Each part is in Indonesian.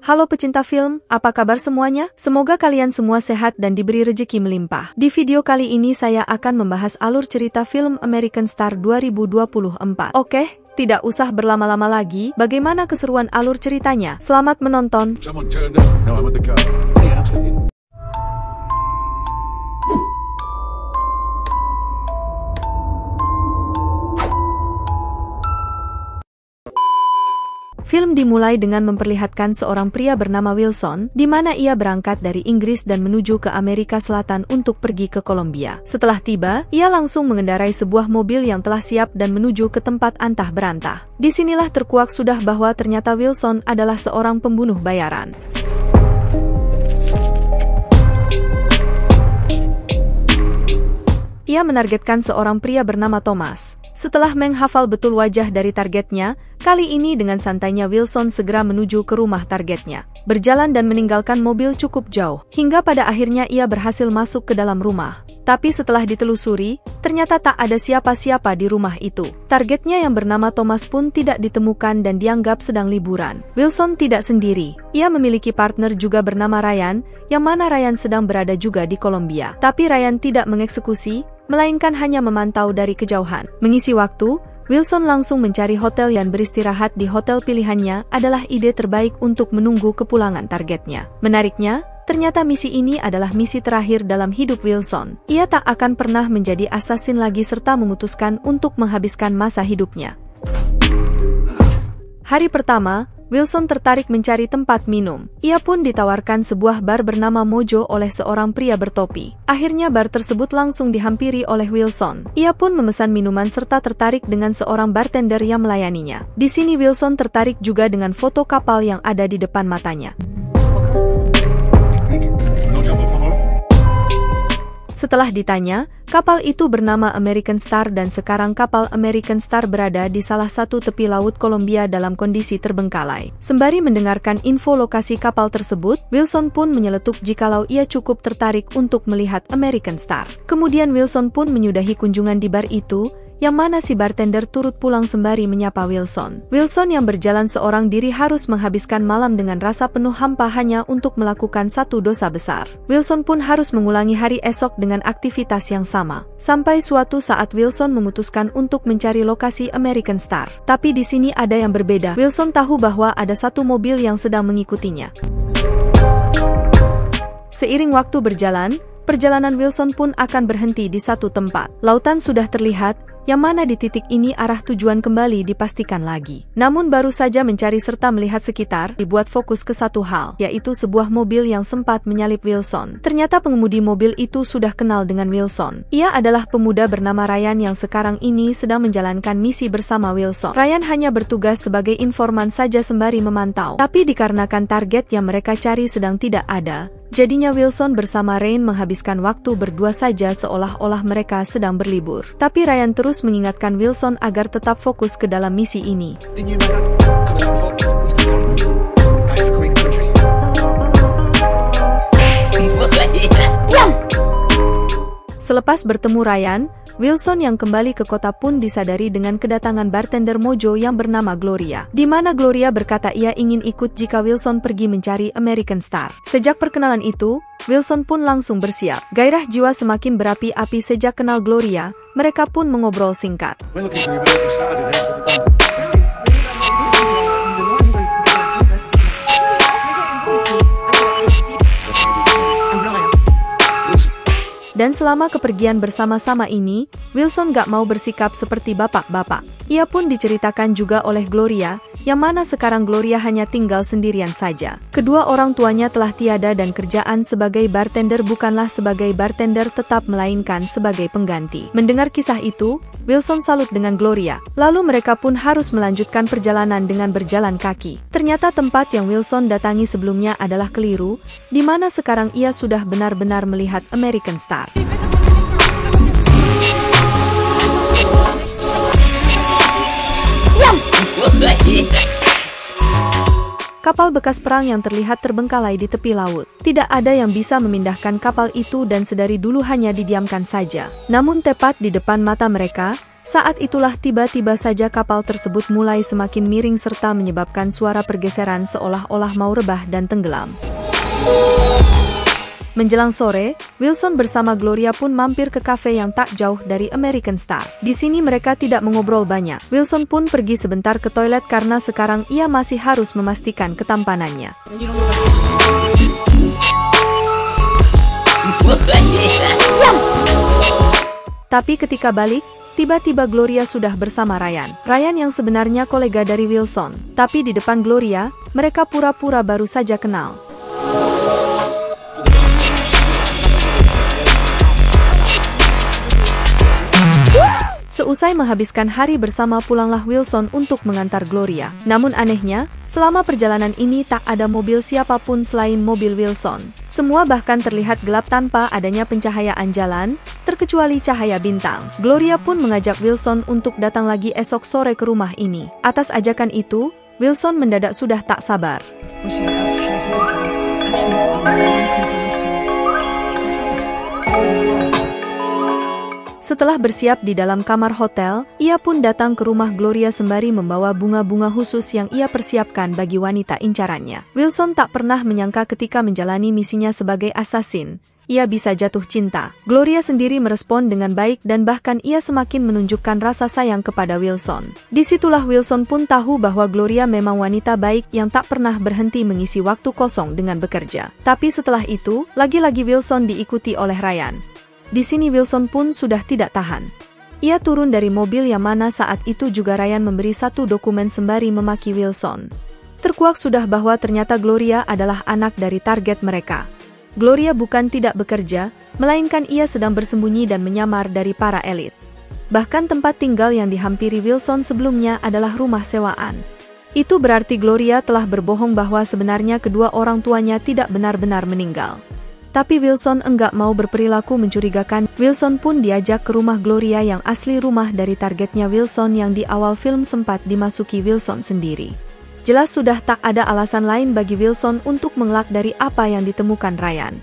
Halo pecinta film, apa kabar semuanya? Semoga kalian semua sehat dan diberi rejeki melimpah. Di video kali ini saya akan membahas alur cerita film American Star 2024. Oke, tidak usah berlama-lama lagi, bagaimana keseruan alur ceritanya? Selamat menonton. Film dimulai dengan memperlihatkan seorang pria bernama Wilson, di mana ia berangkat dari Inggris dan menuju ke Amerika Selatan untuk pergi ke Kolombia. Setelah tiba, ia langsung mengendarai sebuah mobil yang telah siap dan menuju ke tempat antah berantah. Disinilah terkuak sudah bahwa ternyata Wilson adalah seorang pembunuh bayaran. Ia menargetkan seorang pria bernama Thomas. Setelah menghafal betul wajah dari targetnya, kali ini dengan santainya Wilson segera menuju ke rumah targetnya. Berjalan dan meninggalkan mobil cukup jauh, hingga pada akhirnya ia berhasil masuk ke dalam rumah. Tapi setelah ditelusuri, ternyata tak ada siapa-siapa di rumah itu. Targetnya yang bernama Thomas pun tidak ditemukan dan dianggap sedang liburan. Wilson tidak sendiri. Ia memiliki partner juga bernama Ryan, yang mana Ryan sedang berada juga di Kolombia. Tapi Ryan tidak mengeksekusi, melainkan hanya memantau dari kejauhan. Mengisi waktu, Wilson langsung mencari hotel yang beristirahat di hotel pilihannya adalah ide terbaik untuk menunggu kepulangan targetnya. Menariknya, ternyata misi ini adalah misi terakhir dalam hidup Wilson. Ia tak akan pernah menjadi assassin lagi serta memutuskan untuk menghabiskan masa hidupnya. Hari pertama, Wilson tertarik mencari tempat minum. Ia pun ditawarkan sebuah bar bernama Mojo oleh seorang pria bertopi. Akhirnya bar tersebut langsung dihampiri oleh Wilson. Ia pun memesan minuman serta tertarik dengan seorang bartender yang melayaninya. Di sini Wilson tertarik juga dengan foto kapal yang ada di depan matanya. Setelah ditanya, kapal itu bernama American Star dan sekarang kapal American Star berada di salah satu tepi laut Kolombia dalam kondisi terbengkalai. Sembari mendengarkan info lokasi kapal tersebut, Wilson pun menyeletuk jikalau ia cukup tertarik untuk melihat American Star. Kemudian Wilson pun menyudahi kunjungan di bar itu, yang mana si bartender turut pulang sembari menyapa Wilson. Wilson yang berjalan seorang diri harus menghabiskan malam dengan rasa penuh hampa hanya untuk melakukan satu dosa besar. Wilson pun harus mengulangi hari esok dengan aktivitas yang sama. Sampai suatu saat Wilson memutuskan untuk mencari lokasi American Star. Tapi di sini ada yang berbeda. Wilson tahu bahwa ada satu mobil yang sedang mengikutinya. Seiring waktu berjalan, perjalanan Wilson pun akan berhenti di satu tempat. Lautan sudah terlihat, yang mana di titik ini arah tujuan kembali dipastikan lagi. Namun baru saja mencari serta melihat sekitar, dibuat fokus ke satu hal, yaitu sebuah mobil yang sempat menyalip Wilson. Ternyata pengemudi mobil itu sudah kenal dengan Wilson. Ia adalah pemuda bernama Ryan yang sekarang ini sedang menjalankan misi bersama Wilson. Ryan hanya bertugas sebagai informan saja sembari memantau. Tapi dikarenakan target yang mereka cari sedang tidak ada, jadinya Wilson bersama Ryan menghabiskan waktu berdua saja seolah-olah mereka sedang berlibur. Tapi Ryan terus mengingatkan Wilson agar tetap fokus ke dalam misi ini. Selepas bertemu Ryan, Wilson yang kembali ke kota pun disadari dengan kedatangan bartender Mojo yang bernama Gloria. Di mana Gloria berkata ia ingin ikut jika Wilson pergi mencari American Star. Sejak perkenalan itu, Wilson pun langsung bersiap. Gairah jiwa semakin berapi-api sejak kenal Gloria, mereka pun mengobrol singkat. Dan selama kepergian bersama-sama ini, Wilson gak mau bersikap seperti bapak-bapak. Ia pun diceritakan juga oleh Gloria, yang mana sekarang Gloria hanya tinggal sendirian saja. Kedua orang tuanya telah tiada dan kerjaan sebagai bartender bukanlah sebagai bartender tetap melainkan sebagai pengganti. Mendengar kisah itu, Wilson salut dengan Gloria. Lalu mereka pun harus melanjutkan perjalanan dengan berjalan kaki. Ternyata tempat yang Wilson datangi sebelumnya adalah keliru, di mana sekarang ia sudah benar-benar melihat American Star. Kapal bekas perang yang terlihat terbengkalai di tepi laut. Tidak ada yang bisa memindahkan kapal itu dan sedari dulu hanya didiamkan saja. Namun tepat di depan mata mereka, Saat itulah tiba-tiba saja kapal tersebut mulai semakin miring serta menyebabkan suara pergeseran seolah-olah mau rebah dan tenggelam. Menjelang sore, Wilson bersama Gloria pun mampir ke kafe yang tak jauh dari American Star. Di sini mereka tidak mengobrol banyak. Wilson pun pergi sebentar ke toilet karena sekarang ia masih harus memastikan ketampanannya. Tapi ketika balik, tiba-tiba Gloria sudah bersama Ryan. Ryan yang sebenarnya kolega dari Wilson. Tapi di depan Gloria, mereka pura-pura baru saja kenal. Seusai menghabiskan hari bersama, pulanglah Wilson untuk mengantar Gloria. Namun anehnya, selama perjalanan ini tak ada mobil siapapun selain mobil Wilson. Semua bahkan terlihat gelap tanpa adanya pencahayaan jalan, terkecuali cahaya bintang. Gloria pun mengajak Wilson untuk datang lagi esok sore ke rumah ini. Atas ajakan itu, Wilson mendadak sudah tak sabar. Setelah bersiap di dalam kamar hotel, ia pun datang ke rumah Gloria sembari membawa bunga-bunga khusus yang ia persiapkan bagi wanita incarannya. Wilson tak pernah menyangka ketika menjalani misinya sebagai assassin, ia bisa jatuh cinta. Gloria sendiri merespon dengan baik dan bahkan ia semakin menunjukkan rasa sayang kepada Wilson. Disitulah Wilson pun tahu bahwa Gloria memang wanita baik yang tak pernah berhenti mengisi waktu kosong dengan bekerja. Tapi setelah itu, lagi-lagi Wilson diikuti oleh Ryan. Di sini Wilson pun sudah tidak tahan. Ia turun dari mobil yang mana saat itu juga Ryan memberi satu dokumen sembari memaki Wilson. Terkuak sudah bahwa ternyata Gloria adalah anak dari target mereka. Gloria bukan tidak bekerja, melainkan ia sedang bersembunyi dan menyamar dari para elit. Bahkan tempat tinggal yang dihampiri Wilson sebelumnya adalah rumah sewaan. Itu berarti Gloria telah berbohong bahwa sebenarnya kedua orang tuanya tidak benar-benar meninggal. Tapi Wilson enggak mau berperilaku mencurigakan. Wilson pun diajak ke rumah Gloria yang asli rumah dari targetnya Wilson yang di awal film sempat dimasuki Wilson sendiri. Jelas sudah tak ada alasan lain bagi Wilson untuk mengelak dari apa yang ditemukan Ryan.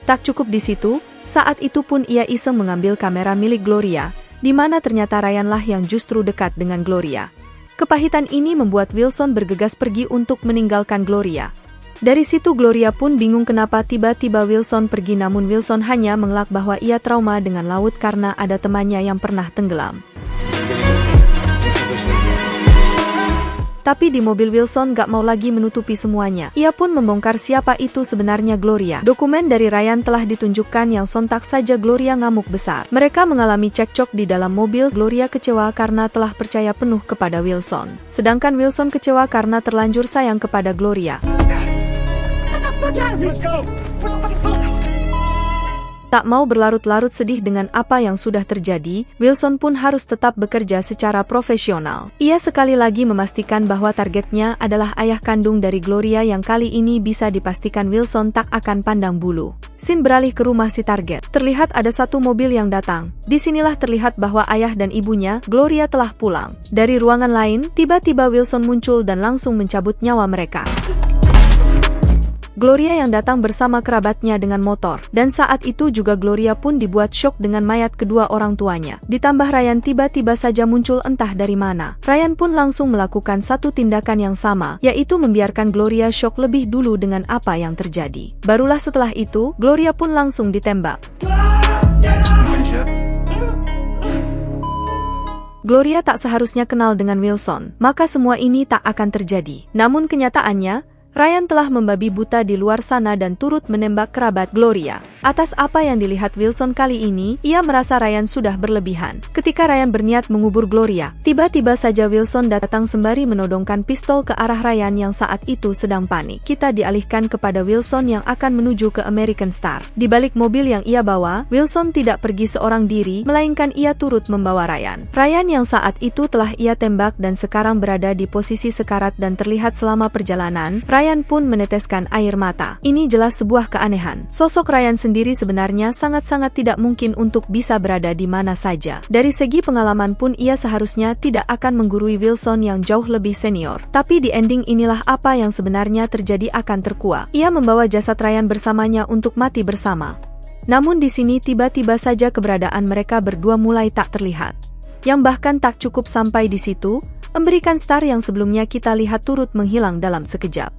Tak cukup di situ, saat itu pun ia iseng mengambil kamera milik Gloria, di mana ternyata Ryanlah yang justru dekat dengan Gloria. Kepahitan ini membuat Wilson bergegas pergi untuk meninggalkan Gloria. Dari situ Gloria pun bingung kenapa tiba-tiba Wilson pergi, namun Wilson hanya mengelak bahwa ia trauma dengan laut karena ada temannya yang pernah tenggelam. Tapi di mobil Wilson gak mau lagi menutupi semuanya. Ia pun membongkar siapa itu sebenarnya Gloria. Dokumen dari Ryan telah ditunjukkan yang sontak saja Gloria ngamuk besar. Mereka mengalami cekcok di dalam mobil. Gloria kecewa karena telah percaya penuh kepada Wilson. Sedangkan Wilson kecewa karena terlanjur sayang kepada Gloria. Tak mau berlarut-larut sedih dengan apa yang sudah terjadi, Wilson pun harus tetap bekerja secara profesional. Ia sekali lagi memastikan bahwa targetnya adalah ayah kandung dari Gloria yang kali ini bisa dipastikan Wilson tak akan pandang bulu. Scene beralih ke rumah si target. Terlihat ada satu mobil yang datang. Disinilah terlihat bahwa ayah dan ibunya, Gloria, telah pulang. Dari ruangan lain, tiba-tiba Wilson muncul dan langsung mencabut nyawa mereka. Gloria yang datang bersama kerabatnya dengan motor, dan saat itu juga Gloria pun dibuat syok dengan mayat kedua orang tuanya. Ditambah Ryan tiba-tiba saja muncul entah dari mana. Ryan pun langsung melakukan satu tindakan yang sama, yaitu membiarkan Gloria syok lebih dulu dengan apa yang terjadi. Barulah setelah itu, Gloria pun langsung ditembak. Gloria tak seharusnya kenal dengan Wilson, maka semua ini tak akan terjadi. Namun kenyataannya, Ryan telah membabi buta di luar sana dan turut menembak kerabat Gloria. Atas apa yang dilihat Wilson kali ini, ia merasa Ryan sudah berlebihan. Ketika Ryan berniat mengubur Gloria, tiba-tiba saja Wilson datang sembari menodongkan pistol ke arah Ryan yang saat itu sedang panik. Kita dialihkan kepada Wilson yang akan menuju ke American Star. Di balik mobil yang ia bawa, Wilson tidak pergi seorang diri, melainkan ia turut membawa Ryan. Ryan yang saat itu telah ia tembak dan sekarang berada di posisi sekarat dan terlihat selama perjalanan, Ryan pun meneteskan air mata. Ini jelas sebuah keanehan. Sosok Ryan sendiri sebenarnya sangat-sangat tidak mungkin untuk bisa berada di mana saja. Dari segi pengalaman pun ia seharusnya tidak akan menggurui Wilson yang jauh lebih senior. Tapi di ending inilah apa yang sebenarnya terjadi akan terkuak. Ia membawa jasad Ryan bersamanya untuk mati bersama. Namun di sini tiba-tiba saja keberadaan mereka berdua mulai tak terlihat. Yang bahkan tak cukup sampai di situ, American Star yang sebelumnya kita lihat turut menghilang dalam sekejap.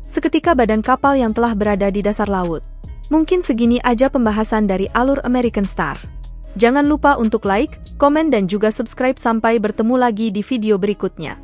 Seketika badan kapal yang telah berada di dasar laut. Mungkin segini aja pembahasan dari alur American Star. Jangan lupa untuk like, komen dan juga subscribe sampai bertemu lagi di video berikutnya.